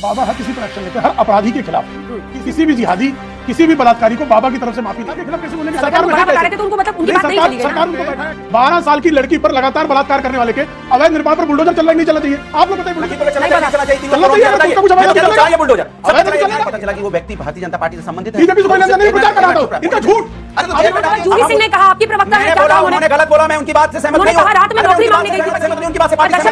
बाबा हर किसी पर एक्शन लेते हैं, हर अपराधी के खिलाफ, किसी भी जिहादी, किसी भी बलात्कारी को बाबा की तरफ से माफी के खिलाफ कैसे बोलेंगे? सरकार में बता रहे थे तो उनको मतलब उनकी बात नहीं चली गई। सरकार उनको बैठाया 12 साल की लड़की पर लगातार बलात्कार करने वाले के अवैध निर्माण पर बुलडोजर चलना नहीं चलना चाहिए। आप लोग बताइए वो व्यक्ति भारतीय जनता पार्टी से संबंधित है। बीजेपी से नहीं प्रचार कर रहा था, इनका झूठ। जूही सिंह ने कहा आपकी प्रवक्ता है, उन्होंने गलत बोला, मैं उनकी बात से सहमत नहीं हूं। रात में नौकरी मांगने गई थी, उनकी बात से पार्टी से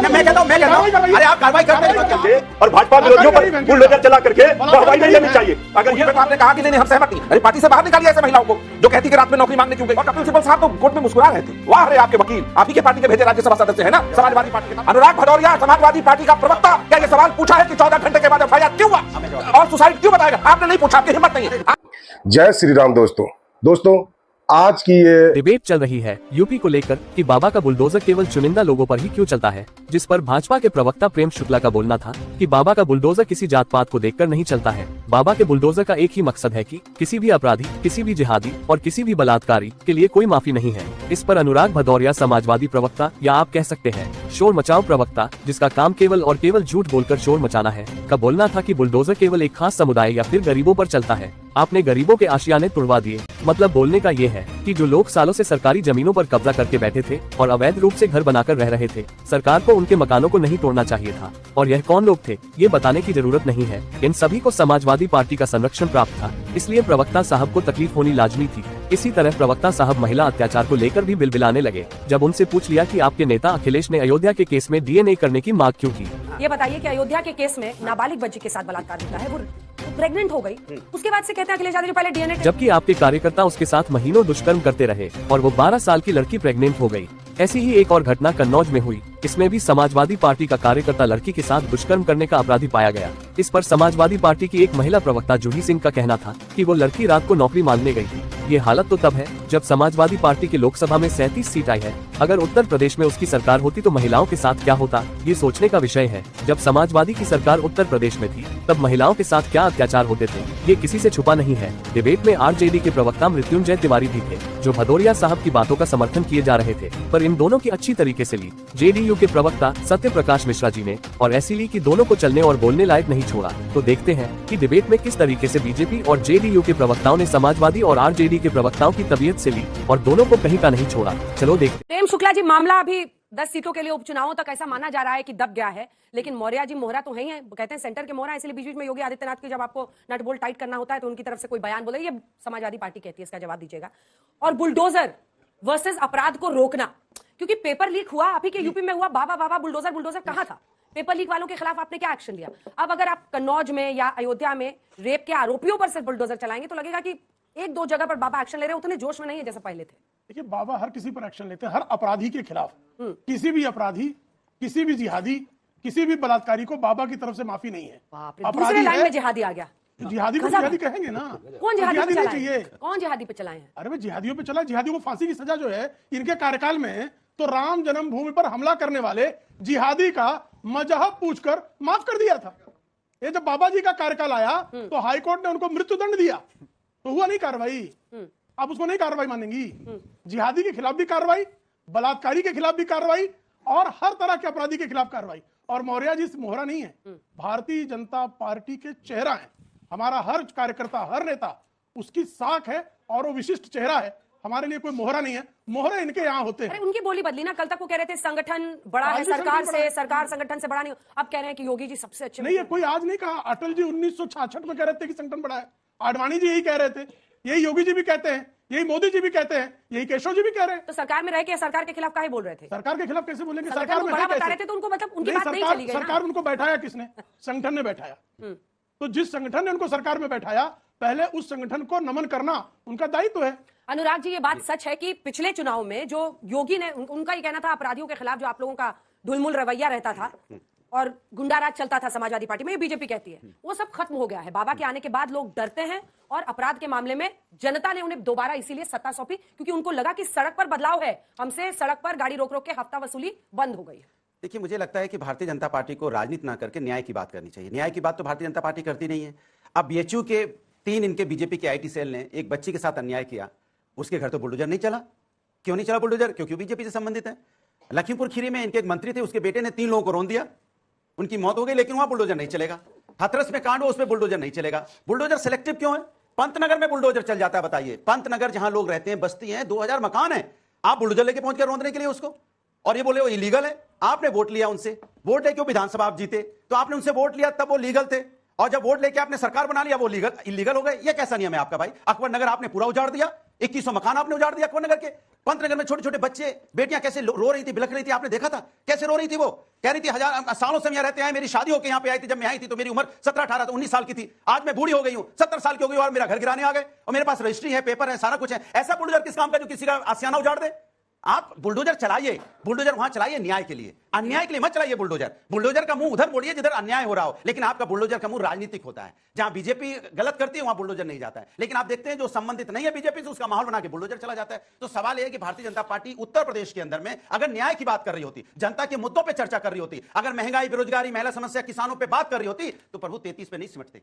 मैं कहता हूं अरे आप कार्रवाई करते हैं और भाजपा विरोधियों पर बुलडोजर चला करके कार्रवाई नहीं लेनी चाहिए। अगर ये आपने कहा कि नहीं हम सहमत नहीं, अरे पार्टी से बाहर निकालिए ऐसे महिलाओं को जो कहती कि रात में नौकरी मांगने क्यों गई। और कपिल सिब्बल साहब तो कोर्ट में मुस्कुरा रहे थे। वाह रे आपके वकील, आप ही के पार्टी के भेजे राज्यसभा सदस्य है ना समाजवादी पार्टी के। अनुराग भदौरिया समाजवादी पार्टी का प्रवक्ता, क्या ये सवाल पूछा है कि 14 घंटे के बाद एफआईआर क्यों हुआ और सुसाइड क्यों बताएगा? आपने नहीं पूछा, आपकी हिम्मत नहीं है। जय श्री राम दोस्तों आज की ये डिबेट चल रही है यूपी को लेकर कि बाबा का बुलडोजर केवल चुनिंदा लोगों पर ही क्यों चलता है, जिस पर भाजपा के प्रवक्ता प्रेम शुक्ला का बोलना था कि बाबा का बुलडोजर किसी जात पात को देखकर नहीं चलता है। बाबा के बुलडोजर का एक ही मकसद है कि किसी भी अपराधी, किसी भी जिहादी और किसी भी बलात्कारी के लिए कोई माफी नहीं है। इस पर अनुराग भदौरिया समाजवादी प्रवक्ता या आप कह सकते हैं शोर मचाओ प्रवक्ता, जिसका काम केवल और केवल झूठ बोलकर शोर मचाना है, का बोलना था कि बुलडोजर केवल एक खास समुदाय या फिर गरीबों पर चलता है। आपने गरीबों के आशियाने तुड़वा दिए। मतलब बोलने का ये है कि जो लोग सालों से सरकारी जमीनों पर कब्जा करके बैठे थे और अवैध रूप से घर बनाकर रह रहे थे, सरकार को उनके मकानों को नहीं तोड़ना चाहिए था। और यह कौन लोग थे ये बताने की जरूरत नहीं है, इन सभी को समाजवादी पार्टी का संरक्षण प्राप्त था, इसलिए प्रवक्ता साहब को तकलीफ होनी लाजमी थी। इसी तरह प्रवक्ता साहब महिला अत्याचार को लेकर भी बिलबिलाने लगे जब उनसे पूछ लिया कि आपके नेता अखिलेश ने अयोध्या के केस में डीएनए करने की मांग क्यों की। ये बताइए कि अयोध्या के केस में नाबालिग बच्ची के साथ बलात्कार हुआ है, वो प्रेग्नेंट हो गई, उसके बाद से कहते हैं अखिलेश यादव जी पहले डीएनए। जबकि आपके कार्यकर्ता उसके साथ महीनों दुष्कर्म करते रहे और वो 12 साल की लड़की प्रेग्नेंट हो गई। ऐसी ही एक और घटना कन्नौज में हुई, इसमें भी समाजवादी पार्टी का कार्यकर्ता लड़की के साथ दुष्कर्म करने का अपराधी पाया गया। इस पर समाजवादी पार्टी की एक महिला प्रवक्ता जूही सिंह का कहना था कि वो लड़की रात को नौकरी मांगने गई थी। ये हालत तो तब है जब समाजवादी पार्टी की लोकसभा में 37 सीट आई है। अगर उत्तर प्रदेश में उसकी सरकार होती तो महिलाओं के साथ क्या होता, ये सोचने का विषय है। जब समाजवादी की सरकार उत्तर प्रदेश में थी तब महिलाओं के साथ क्या अत्याचार होते थे, ये किसी से छुपा नहीं है। डिबेट में आरजेडी के प्रवक्ता मृत्युंजय तिवारी भी थे, जो भदौरिया साहब की बातों का समर्थन किए जा रहे थे, पर इन दोनों की अच्छी तरीके से ली। जेडीयू के प्रवक्ता सत्य प्रकाश मिश्रा जी ने और ऐसी ली कि दोनों को चलने और बोलने लायक नहीं छोड़ा। तो देखते हैं कि डिबेट में किस तरीके से बीजेपी और जेडीयू के प्रवक्ताओं ने समाजवादी और आरजेडी के प्रवक्ताओं की तबीयत से ली और दोनों को कहीं का नहीं छोड़ा। चलो देखते। प्रेम शुक्ला जी, मामला अभी 10 सीटों के लिए उपचुनावों तक ऐसा माना जा रहा है कि दब गया है, लेकिन मौर्य जी मोहरा तो है ही है, कहते हैं सेंटर के मोहरा, इसलिए बीच बीच में योगी आदित्यनाथ की जब आपको नट बोल्ट टाइट करना होता है तो उनकी तरफ से कोई बयान बोले, ये समाजवादी पार्टी कहती है, इसका जवाब दीजिएगा। और बुलडोजर वर्सेस अपराध को रोकना, क्योंकि पेपर लीक हुआ, आप ही के यूपी में हुआ, बाबा बुलडोजर कहाँ था? पेपर लीक वालों के खिलाफ आपने क्या एक्शन लिया? अब अगर आप कन्नौज में या अयोध्या में रेप के आरोपियों पर सिर्फ बुलडोजर चलाएंगे तो लगेगा कि एक दो जगह पर बाबा एक्शन ले रहे हैं, उतने जोश में नहीं है जैसे पहले थे। देखिए, बाबा हर किसी पर एक्शन लेते हैं, हर अपराधी के खिलाफ, किसी भी अपराधी, किसी भी जिहादी, किसी भी बलात्कारी को बाबा की तरफ से माफी नहीं है। दूसरे लाइन में जिहादी आ गया। जिहादी को जिहादी कहेंगे ना। कौन जिहादी पे नहीं चलाए? चाहिए। कौन जिहादी पे चलाए हैं? अरे भाई जिहादियों पे चला, जिहादियों को फांसी की सजा जो है इनके कार्यकाल में, तो राम जन्मभूमि पर हमला करने वाले जिहादी का मजहब पूछकर माफ कर दिया था। ये जब बाबा जी का कार्यकाल आया तो हाईकोर्ट ने उनको मृत्युदंड दिया, तो हुआ नहीं कार्रवाई। अब उसको नहीं कार्रवाई मानेंगी? जिहादी के खिलाफ भी कार्रवाई, बलात्कारी के खिलाफ भी कार्रवाई और हर तरह के अपराधी के खिलाफ कार्रवाई। और मौर्य जी मोहरा नहीं है, भारतीय जनता पार्टी के चेहरा है। हमारा हर कार्यकर्ता, हर नेता उसकी साख है और वो विशिष्ट चेहरा है। हमारे लिए कोई मोहरा नहीं है, मोहरे इनके यहाँ होते हैं। अरे उनकी बोली बदली ना, कल तक वो कह रहे थे संगठन बड़ा है सरकार से, सरकार संगठन से बड़ा नहीं, अब कह रहे हैं कि योगी जी सबसे अच्छे। नहीं है, कोई आज नहीं कहा। अटल जी 1966 में कह रहे थे कि संगठन बड़ा है, आडवाणी जी यही कह रहे थे, यही योगी जी भी कहते हैं, यही मोदी जी भी कहते हैं, यही केशव जी भी कह रहे हैं। तो सरकार में रह के सरकार के खिलाफ काहे बोल रहे थे? सरकार के खिलाफ कैसे बोलेंगे? सरकार में बता रहे थे तो उनको मतलब उनकी बात नहीं चली गई ना। सरकार उनको बैठाया किसने? संगठन ने बैठाया। तो जिस संगठन ने उनको सरकार में बैठाया, पहले उस संगठन को नमन करना उनका दायित्व है। अनुराग जी, ये बात सच है कि पिछले चुनाव में जो योगी ने, उनका ही कहना था अपराधियों के खिलाफ जो आप लोगों का ढुलमुल रवैया रहता था और गुंडाराज चलता था समाजवादी पार्टी में, ये बीजेपी कहती है, वो सब खत्म हो गया है। बाबा के आने के बाद लोग डरते हैं और अपराध के मामले में जनता ने उन्हें दोबारा इसीलिए सत्ता सौंपी क्योंकि उनको लगा कि सड़क पर बदलाव है, हमसे सड़क पर गाड़ी रोक रोक के हफ्ता वसूली बंद हो गई है। देखिए, मुझे लगता है कि भारतीय जनता पार्टी को राजनीति ना करके न्याय की बात करनी चाहिए। न्याय की बात तो भारतीय जनता पार्टी करती नहीं है। अब बीएचयू के 3 इनके बीजेपी के आईटी सेल ने एक बच्ची के साथ अन्याय किया, उसके घर तो बुलडोजर नहीं चला। क्यों नहीं चला बुलडोजर? क्योंकि बीजेपी से संबंधित है। लखीमपुर खीरी में इनके एक मंत्री थे, उसके बेटे ने 3 लोगों को रोन दिया, उनकी मौत हो गई, लेकिन वहां बुलडोजर नहीं चलेगा। हाथरस में कांड हो, उसमें बुलडोजर नहीं चलेगा। बुलडोजर सिलेक्टिव क्यों है? पंतनगर में बुलडोजर चल जाता है, बताइए। पंतनगर जहां लोग रहते हैं, बस्ती है, 2000 मकान है, आप बुलडोजर लेके पहुंच गए रोंदने के लिए उसको, और ये बोले वो इलीगल है। आपने वोट लिया उनसे, वोट लेके विधानसभा आप जीते, तो आपने उनसे वोट लिया तब वो लीगल थे, और जब वोट लेके आपने सरकार बना लिया वो इलीगल हो गए। ये कैसा नियम है आपका भाई? अकबर नगर आपने पूरा उजाड़ दिया, 2100 मकान आपने उजाड़ दिया अकबर नगर के। पंतनगर में छोटे छोटे बच्चे बेटियां कैसे रो रही थी, बिलख रही थी, आपने देखा था कैसे रो रही थी? वो कह रही थी हजार सालों से यहाँ रहते हैं, मेरी शादी होकर यहाँ पे आई थी, जब मैं आई थी तो मेरी उम्र 17-18 19 साल की थी, आज मैं बूढ़ी हो गई हूँ, 70 साल की हो गई और मेरा घर गिराने आ गए, और मेरे पास रजिस्ट्री है, पेपर है, सारा कुछ है। ऐसा बुलडोजर किस काम का जो किसी का आशियाना उजाड़ दे? आप बुलडोजर चलाइए, बुलडोजर वहां चलाइए न्याय के लिए, अन्याय के लिए मत चलाइए बुलडोजर। बुलडोजर का मुंह उधर मोड़िए जिधर अन्याय हो रहा हो, लेकिन आपका बुलडोजर का मुंह राजनीतिक होता है। जहां बीजेपी गलत करती है वहां बुलडोजर नहीं जाता है, लेकिन आप देखते हैं जो संबंधित नहीं है बीजेपी से उसका माहौल बना के बुलडोजर चला जाता है। तो सवाल यह है कि भारतीय जनता पार्टी उत्तर प्रदेश के अंदर में अगर न्याय की बात कर रही होती, जनता के मुद्दों पर चर्चा कर रही होती, अगर महंगाई, बेरोजगारी, महिला समस्या, किसानों पर बात कर रही होती, तो प्रभु 33 पे नहीं सिमटते।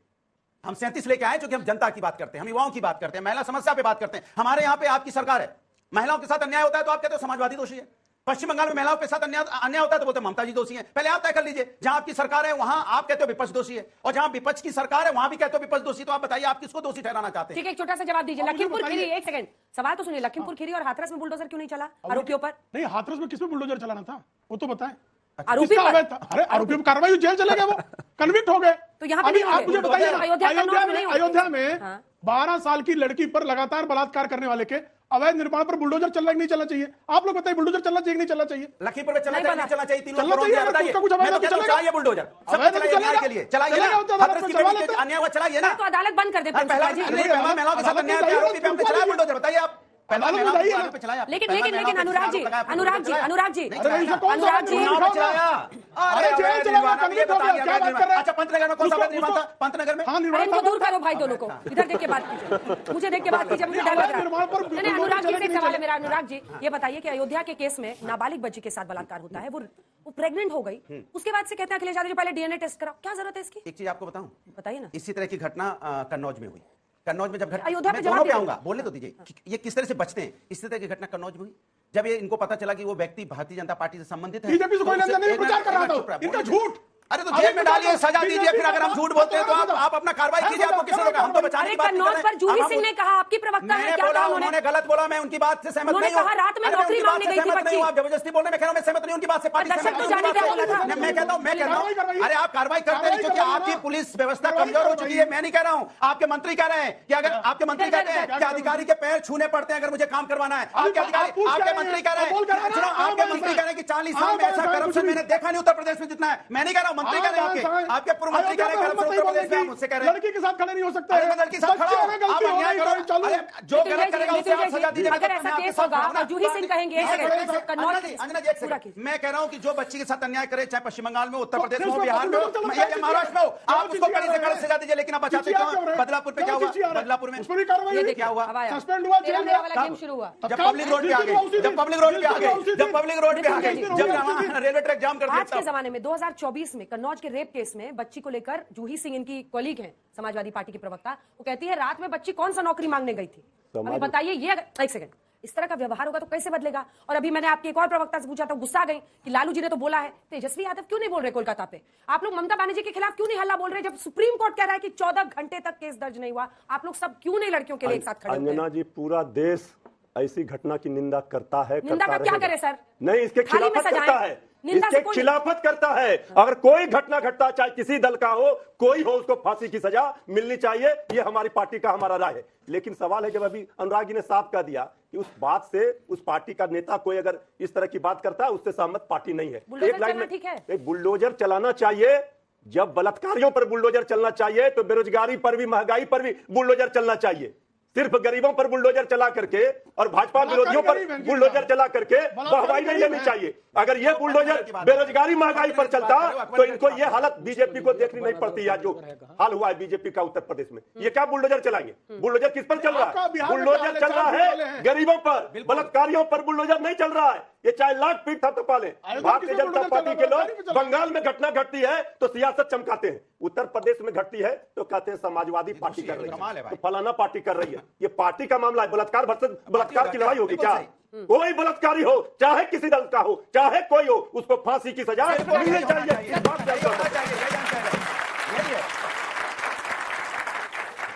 हम 37 लेके आए क्योंकि हम जनता की बात करते हैं, हम युवाओं की बात करते हैं, महिला समस्या पे बात करते हैं। हमारे यहां पे आपकी सरकार है, महिलाओं के साथ अन्याय होता है तो आप कहते हो समाजवादी दोषी है। पश्चिम बंगाल में महिलाओं के साथ अन्याय होता है तो बोलते ममता जी दोषी है। पहले आप तय कर लीजिए, जहां आपकी सरकार है वहां आप कहते हो विपक्ष दोषी है, और जहां विपक्ष की सरकार है वहां भी कहते हो विपक्ष दोषी। तो आप बताइए आप किसको दोषी ठहराना चाहते हैं? ठीक है, एक छोटा सा जवाब दीजिए। लखीमपुर खीरी, एक सेकंड सवाल तो सुनिए। लखीमपुर खीरी और हाथरस में बुलडोजर क्यों नहीं चला आरोपियों पर? नहीं, हाथरस में किसमें बुलडोजर चलाना था वो तो बताएं। आरोपी किसका पर? अवैध था? अरे आरोपी पर कार्रवाई हुई, जेल चले गए, वो कन्विक्ट हो गए। तो यहाँ पे अभी नहीं आप होंगे। मुझे बताइए, अयोध्या कन्नौज में नहीं होंगे। अयोध्या में हाँ। 12 साल की लड़की पर लगातार बलात्कार करने वाले के अवैध निर्माण पर बुलडोजर चलना कि नहीं चलना चाहिए? आप लोग बताइए, बुलडोजर चलना चाहिए कि नहीं चलना चाहिए? लखीमपुर में चलना नहीं चाहिए, बना। नहीं चलना चाहिए? तीन चलना लोग चाहिए, बताइए। उसका कुछ अवैध मैं तो तो कहता हूं चलेगा। चलाइए बुलडोजर, सब अवैध तो चलाइए न्याय चलेगा। के लिए, चलाइए चलेगा, ना। तो अदालत हाथरस में की चलवा बेटी लेते के हैं। अन्याय हुआ, चलाइए ना। तो अदालत बंद कर दे पहला प्रिंसिपल जी। महिलाओं के साथ अन्याय किया, आरोपी पे हमने चलाया बुलडोजर, बताइए आप। अदालत में जाइए ना। लेकिन अनुराग जी, अनुराग जी, अनुराग जी, अरे ऐसा कौन सा अनुराग जी, निर्माण चुनाव था? चलाया। अरे जेल चला हुआ, कन्विक्ट हो गया, क्या बात कर रहे हैं? अच्छा, पंतनगर में कौन सा अवैध निर्माण था? पंतनगर में हाँ, अरे निर्माण इनको था। दूर करो भाई दोनों को, इधर देख के बात कीजिए, मुझे देख के बात कीजिए, मुझे डर लग रहा निर्माण पर है। नहीं, अनुराग जी से एक नहीं सवाल है चले। मेरा। अनुराग जी ये बताइए कि अयोध्या के केस में नाबालिग बच्ची के साथ बलात्कार होता है, वो प्रेग्नेंट हो गई, उसके बाद से कहते हैं अखिलेश यादव जी पहले डीएनए टेस्ट कराओ, क्या जरूरत है इसकी? एक चीज आपको बताऊं, बताइए ना। इसी तरह की घटना कन्नौज में हुई। कन्नौज में जब अयोध्या पे मैं जवाब दोनों पे दीजिए। आऊंगा, बोलने तो दीजिए ये किस तरह से बचते हैं। इसी तरह की घटना कन्नौज में हुई, जब ये इनको पता चला कि वो व्यक्ति भारतीय जनता पार्टी से संबंधित है। बीजेपी से कोई लेन देन नहीं, प्रचार कर रहा था, चुप रहा, इनका बोलने झूठ। दीजिए। अरे तो जेल में डालिए, सजा दीजिए, फिर अगर हम झूठ बोलते हैं तो आप अपना कार्रवाई कीजिए। आपको किसी ने कहा हम तो बचाने अरे की बात नहीं कर कन्नौज रहे पर हैं। जूही अब हम सिंह ने कहा, आपकी प्रवक्ता है, मैंने क्या बोला, कहा उन्होंने गलत बोला, मैं उनकी बात से सहमत उन्होंने नहीं हूं। कहा रात में अरे नौकरी उनकी बात मांगने से गई थी सहमत नहीं हूं, बच्ची। आप जबरदस्ती बोल रहे हैं, मैं कह रहा हूं मैं सहमत नहीं हूं उनकी बात से। पार्टी दर्शक सहमत तो नहीं है, जाने क्या बोला था? मैं कहता हूं कार्रवाई करवाइए। अरे आप कार्रवाई करते हैं क्योंकि आपकी पुलिस व्यवस्था कमजोर हो चुकी है। मैं नहीं कह रहा हूं, आपके मंत्री कह रहे हैं कि अगर आपके मंत्री कहते हैं कि अधिकारी के पैर छूने पड़ते हैं अगर मुझे काम करवाना है। आपके अधिकारी, आपके मंत्री कह रहे हैं, सुनो, आपके मंत्री कह रहे हैं कि 40 साल में ऐसा करप्शन मैंने देखा नहीं उत्तर प्रदेश में जितना है। मैं नहीं कह रहा हूं, मंत्री कह रहे हैं, आपके पूर्व मंत्री कह रहे हैं करप्शन उत्तर प्रदेश में, मुझसे कह रहे हैं लड़की के साथ खड़े नहीं हो सकते। अरे मैं लड़की के साथ खड़ा हूं, आप अन्याय करो। अरे जो गलत करेगा उसे आप सजा दीजिए। अगर ऐसा केस होगा और जूही सिंह कहेंगे एक सेकंड, कन्नौज अंजना जी, एक पूरा सेकंड। कीजिए। मैं कह रहा हूं कि जो बच्ची के साथ अन्याय करे, चाहे पश्चिम बंगाल में, उत्तर प्रदेश में हो, उसमें बिहार में हो, बुलडोजर या चलाओ, महाराष्ट्र में हो, आप क्या उसको चिचिया कड़ी से रहे कड़ी हैं? सजा दीजिए। लेकिन आप बचाते चिचिया क्यों क्यों रहे हैं? हैं? बदलापुर पे क्या क्या हुआ? चिचिया रहे हैं? बदलापुर में उस पर भी कार्रवाई ये हुई? देखिए, क्या हुआ? हवा आया। सस्पेंड हुआ, तेरा जेल मेरा गया। वाला गेम शुरू हुआ। जब पब्लिक रोड पे आ गए, जब पब्लिक रोड पे आ गए, जब पब्लिक रोड पे आ गए, जब वहां रेलवे ट्रैक जाम कर आज के दिया। जमाने में 2024 में कन्नौज के रेप केस में बच्ची को लेकर जूही सिंह, इनकी कॉलीग हैं, समाजवादी पार्टी की प्रवक्ता, वो कहती है रात में बच्ची कौन सा नौकरी मांगने गई थी? अभी बताइए, ये एक सेकंड, इस तरह का व्यवहार होगा तो कैसे बदलेगा? और अभी मैंने आपकी एक और प्रवक्ता से पूछा तो गुस्सा गई कि लालू जी ने तो बोला है। तेजस्वी यादव क्यों नहीं बोल रहे कोलकाता पे? आप लोग ममता बनर्जी के खिलाफ क्यों नहीं हल्ला बोल रहे? जब सुप्रीम कोर्ट कह रहा है कि 14 घंटे तक केस दर्ज नहीं हुआ, आप लोग सब क्यों नहीं लड़कियों के लिए एक साथ खड़े होते हैं? अंजना जी, पूरा देश ऐसी घटना की निंदा करता है, निंदा करता का क्या रहेगा। करे सर? नहीं, इसके थाली में खिलाफत सजाएं। करता है, निंदा से इसके कोई- खिलाफत करता है। अगर कोई घटना घटता, चाहे किसी दल का हो, कोई हो, उसको फांसी की सजा मिलनी चाहिए। ये हमारी पार्टी का, हमारा राय है। लेकिन सवाल है, जब अभी अनुराग जी ने साफ कह दिया कि उस बात से उस पार्टी का नेता कोई अगर इस तरह की बात करता है, उससे सहमत पार्टी नहीं है। बुलडोजर एक लाइन चलना में ठीक है। एक बुलडोजर चलाना चाहिए। जब बलात्कारियों पर बुलडोजर चलना चाहिए तो बेरोजगारी पर भी, महंगाई पर भी बुलडोजर चलना चाहिए। सिर्फ गरीबों पर बुलडोजर चला करके और भाजपा विरोधियों पर बुलडोजर चला करके वाहवाही नहीं लेनी चाहिए। अगर ये बुलडोजर बेरोजगारी, महंगाई पर चलता तो इनको ये हालत बीजेपी को देखनी नहीं पड़ती। या जो हाल हुआ है बीजेपी का उत्तर प्रदेश में, ये क्या बुलडोजर चलाएंगे? बुलडोजर किस पर चल रहा है? बुलडोजर चल रहा है गरीबों पर, बलात्कारियों पर बुलडोजर नहीं चल रहा है। ये चाहे लाख फीट थपथपा ले। भारतीय जनता पार्टी के लोग बंगाल में घटना घटती है तो सियासत चमकाते हैं, उत्तर प्रदेश में घटती है तो कहते हैं समाजवादी पार्टी कर रही है, तो फलाना पार्टी कर रही है। ये पार्टी का मामला है, बलात्कार वर्सेस बलात्कार की लड़ाई होगी बिल्कुल क्या? सही। कोई बलात्कारी हो, चाहे किसी दल का हो, चाहे कोई हो, उसको फांसी की सजा मिलनी चाहिए। इस बात पे हम सहमत हैं।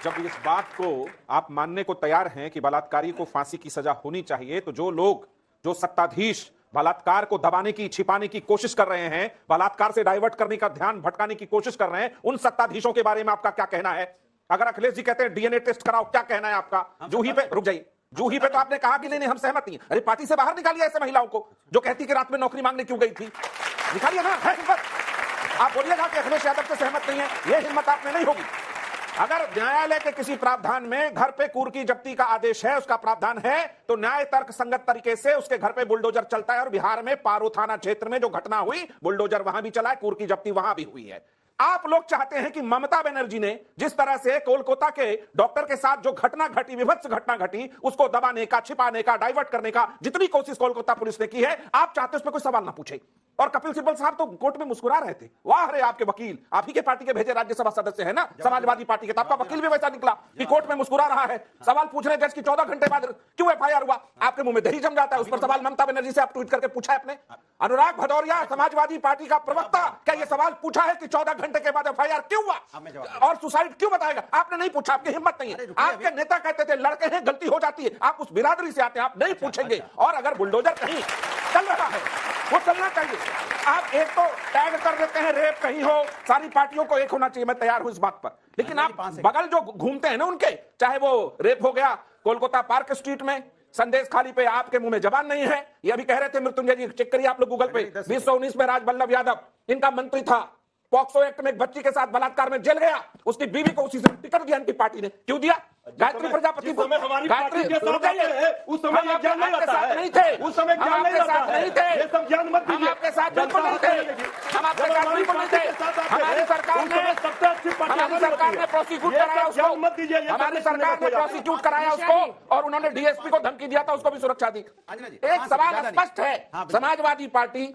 जब इस बात को आप मानने को तैयार हैं कि बलात्कारी को फांसी की सजा होनी चाहिए, तो जो लोग, जो सत्ताधीश बलात्कार को दबाने की, छिपाने की कोशिश कर रहे हैं, बलात्कार से डाइवर्ट करने का ध्यान भटकाने की कोशिश कर रहे हैं, उन सत्ताधीशों के बारे में आपका क्या कहना है? अगर अखिलेश जी कहते हैं डीएनए टेस्ट कराओ, क्या कहना है आपका? जूही पे रुक जाइए, जूही पे तो आपने कहा कि नहीं हम सहमत नहीं। अरे पार्टी से बाहर निकालिए ऐसे महिलाओं को जो कहती कि रात में नौकरी मांगने क्यों गई थी। निकालिए ना, है हिम्मत। आप बोलिएगा कि अखिलेश यादव से सहमत नहीं है, यह हिम्मत आप में नहीं होगी। अगर न्यायालय के किसी प्रावधान में घर पे कुर्की जब्ती का आदेश है, उसका प्रावधान है, तो न्याय तर्क संगत तरीके से उसके घर पे बुलडोजर चलता है। और बिहार में पारो थाना क्षेत्र में जो घटना हुई, बुलडोजर वहां भी चला है, कुर्की जब्ती वहां भी हुई है। आप लोग चाहते हैं कि ममता बनर्जी ने जिस तरह से कोलकाता के डॉक्टर के साथ जो घटना घटी, विभत्स घटना घटी, उसको दबाने का, छिपाने का, डाइवर्ट करने का जितनी कोशिश कोलकाता पुलिस ने की है, आप चाहते उस पर कोई सवाल ना पूछे। और कपिल सिब्बल साहब तो कोर्ट में मुस्कुरा रहे थे। वाह रे आपके वकील, आप ही के पार्टी के भेजे राज्यसभा सदस्य है ना, समाजवादी पार्टी के, तो आपका वकील भी वैसा निकला कि कोर्ट में मुस्कुरा रहा है, सवाल पूछ रहे जज की 14 घंटे बाद क्यों एफआईआर हुआ। आपके मुंह में दही जम जाता है। उस पर सवाल ममता बनर्जी से आप ट्वीट करके पूछा है आपने? अनुराग भदौरिया समाजवादी पार्टी का प्रवक्ता, क्या यह सवाल पूछा है कि 14 घंटे के बाद एफआईआर क्यों हुआ और सुसाइड क्यों बताएगा? आपने नहीं पूछा, आपकी हिम्मत नहीं है। आपके नेता कहते थे लड़के हैं, गलती हो जाती है, आप उस बिरादरी से आते हैं, आप नहीं पूछेंगे। और अगर बुलडोजर कहीं चल रहा है, वो चलना चाहिए। आप एक तो टैग कर देते हैं रेप कहीं हो, सारी पार्टियों को एक होना चाहिए, मैं तैयार हूं इस बात पर। लेकिन आप बगल जो घूमते हैं ना उनके, चाहे वो रेप हो गया कोलकाता पार्क स्ट्रीट में, संदेश खाली पे आपके मुंह में जबान नहीं है। ये अभी कह रहे थे मृत्युंजय जी, चेक करिए आप लोग गूगल पे, 2019 में राज बल्लभ यादव इनका मंत्री था, पॉक्सो एक्ट में एक बच्ची के साथ बलात्कार में जेल गया, उसकी बीवी को उसी से टिकट दिया इनकी पार्टी ने। क्यों दिया? गायत्री प्रजापति को। गायत्री उस समय ये ज्ञान नहीं आता है, नहीं थे, उस समय ज्ञान नहीं आता है, नहीं थे, ये सब ज्ञान मत हम दीजिए। आपके साथ बिल्कुल नहीं थे, हम आपके साथ बिल्कुल नहीं थे। हमारी सरकार ने प्रोसिक्यूट कराया उसको, हमारी सरकार ने प्रोसिक्यूट कराया उसको, और उन्होंने डीएसपी को धमकी दिया था, उसको भी सुरक्षा दी। एक सवाल स्पष्ट है, समाजवादी पार्टी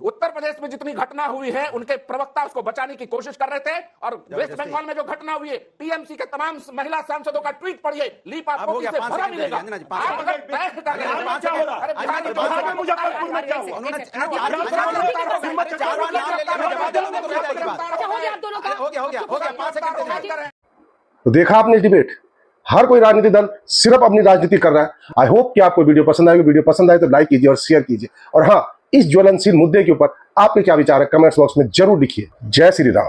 उत्तर प्रदेश में जितनी घटना हुई है, उनके प्रवक्ता उसको बचाने की कोशिश कर रहे थे। और वेस्ट बंगाल में जो घटना हुई है, टीएमसी के तमाम महिला सांसदों का ट्वीट पढ़िए, लीप आपको किससे भरा मिलेगा। आप अगर तय कर रहे हैं क्या हो रहा है? मुजफ्फरपुर में क्या हुआ? तो देखा आपने डिबेट, हर कोई राजनीतिक दल सिर्फ अपनी राजनीति कर रहा है। आई होप कि आपको वीडियो पसंद आएगी। वीडियो पसंद आए तो लाइक कीजिए और शेयर कीजिए। और हाँ, इस ज्वलनशील मुद्दे के ऊपर आपके क्या विचार है, कमेंट्स बॉक्स में जरूर लिखिए। जय श्री राम।